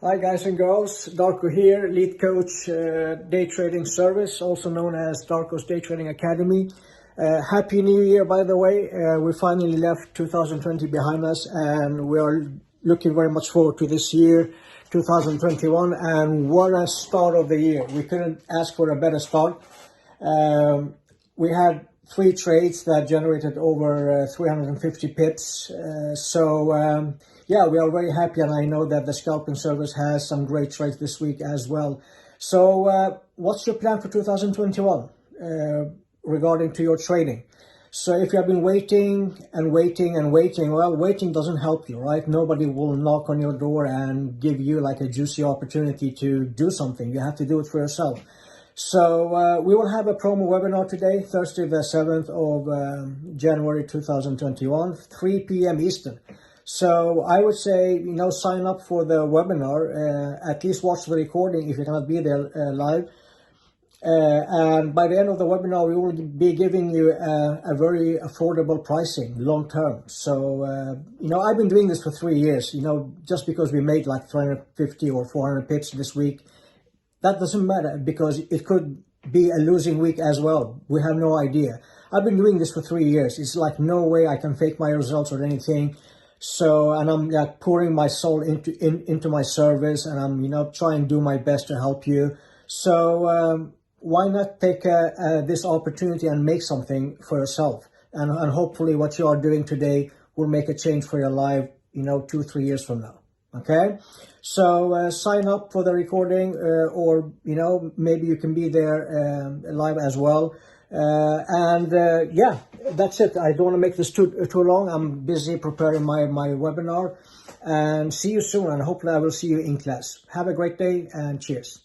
Hi guys and girls, Darko here, lead coach, day trading service, also known as Darko's Day Trading Academy. Happy New Year, by the way. We finally left 2020 behind us and we are looking very much forward to this year, 2021, and what a start of the year. We couldn't ask for a better start. We had 3 trades that generated over 350 pips. Yeah, we are very happy, and I know that the scalping service has some great trades this week as well. So what's your plan for 2021 regarding to your trading? So if you have been waiting and waiting and waiting, well, waiting doesn't help you, right? Nobody will knock on your door and give you like a juicy opportunity to do something. You have to do it for yourself. So we will have a promo webinar today, Thursday the 7th of January 2021, 3 p.m. Eastern. So I would say, sign up for the webinar, at least watch the recording if you cannot be there live. And by the end of the webinar, we will be giving you a very affordable pricing long term. So, I've been doing this for 3 years, just because we made like 350 or 400 pips this week. That doesn't matter because it could be a losing week as well. We have no idea. I've been doing this for 3 years. It's like no way I can fake my results or anything. So, and I'm like pouring my soul into my service, and I'm, trying to do my best to help you. So, why not take this opportunity and make something for yourself? And hopefully what you are doing today will make a change for your life, 2-3 years from now. Okay, so sign up for the recording, or maybe you can be there live as well. Yeah, that's it. I don't want to make this too long. I'm busy preparing my webinar, and see you soon. And hopefully I will see you in class. Have a great day and cheers.